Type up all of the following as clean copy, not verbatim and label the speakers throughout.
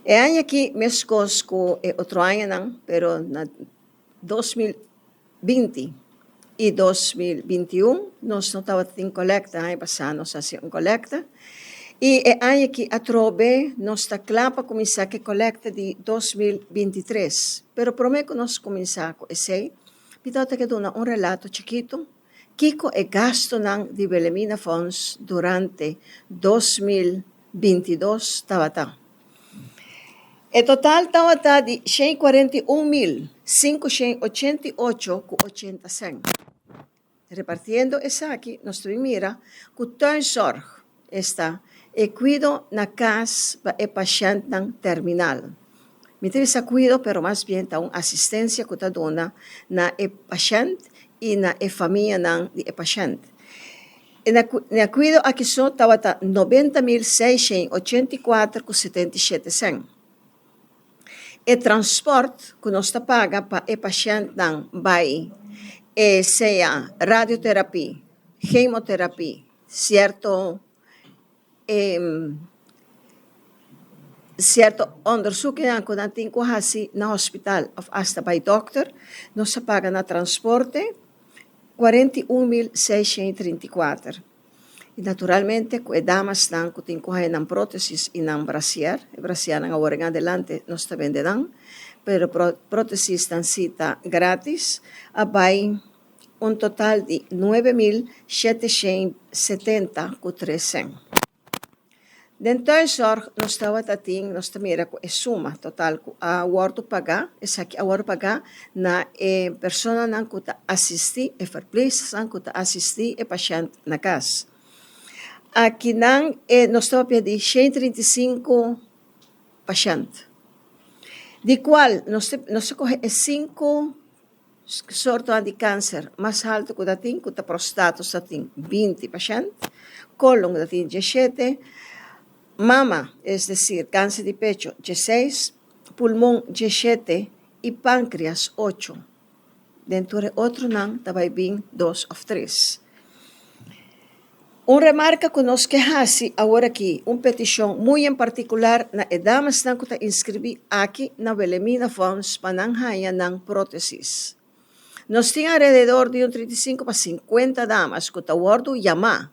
Speaker 1: E ano aqui, meus cosco é outro ano não, pero na 2020 e 2021 nós não estava tendo coleta, ano passado nós fazíamos coleta. E é ano que a trobe nós está claro para começar a coleta de 2023. Pero prometo que nós começar com esse, então te quero dar relato chiquito. Kiko é gasto de Belemina Funds durante 2022 estava. O total estava de 141.588,80 centavos. Repartiendo essa aqui, nós mira que o tuinzorg está e cuido na casa para o paciente terminal. Me teve esse cuido, pero mais bem está uma assistência que está dona na paciente e na família do paciente. Na cuido aqui só estava 90.684,77 centavos. O transporte que nós paga para o paciente vai seja radioterapia, quimioterapia, certo onderzoek que nós temos no hospital of hasta by doctor, nós paga na transporte 41.634. E naturalmente, com damas que têm que prótesis e não brasier, agora em adelante nós também dão, pero prótesis estão cita grátis, vai total de 9.770,300. Dentro nós estava tating, nós mira com a suma total a orto pagar, essa aqui a orto pagar na pessoa não que está assistir, verpleegster que está assistir o paciente na casa. Aqui nós estamos pedindo 135 pacientes, de qual nós coge 5 sortes de câncer mais alto que tem, que a prostata tem 20 pacientes, colon tem 17, mama, es decir, cáncer de pecho 16, pulmão 17 e pâncreas 8. Dentro de outro não, também bem 2 ou 3. Remarca que nós queremos agora aqui petição muito em particular na damas que está inscrever aqui na Belemina Funds para não ganhar próteses. Nós temos alrededor de 35 para 50 damas que estão orando chamar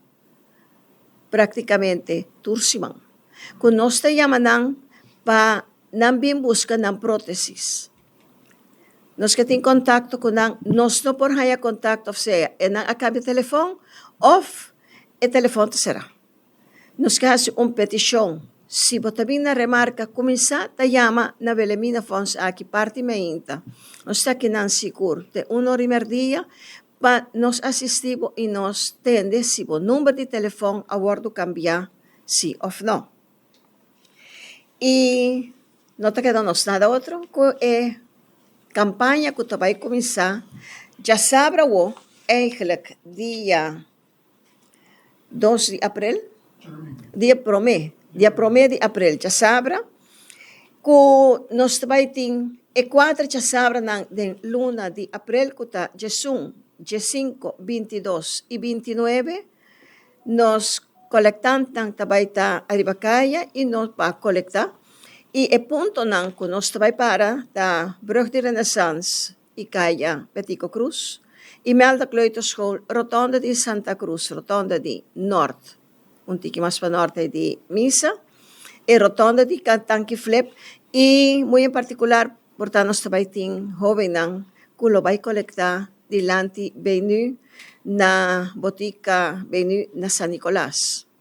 Speaker 1: praticamente tursimão. Que nós estamos chamando para não vir buscar próteses. Nós que temos contato com nós não podemos ganhar contato, ou seja, acaba o telefone ou o telefone será. Nós queremos petição. Se você também na remarca, começar a chamar na Belemina Funds aqui parte meinta. Nós estamos aqui na seguro de 1 hora e meia para nos assistir e nos tende se o número de telefone a bordo cambiar, sim ou não. E não está quedando nada outro que a campanha que vai começar, já sabe o eigenlijk dia 2 de abril, dia 1 de abril, já sabe, que nós vai ter 4 já sabe na luna de abril, que está dia 1, dia 5, 22 e 29, nós coletamos também a Aribacaia e nós vamos coletar. E o ponto que nós vai para da Brug de Renaissance e Caia Petico Cruz, e Melda Kleuterschool, Rotonda de Santa Cruz, Rotonda de Norte, tiki mais para Norte de Misa, e Rotonda de Tanque Flip, e muito em particular, portanto, nós também temos jovem que lo vai coletar delante Benu na botica Benu na San Nicolás.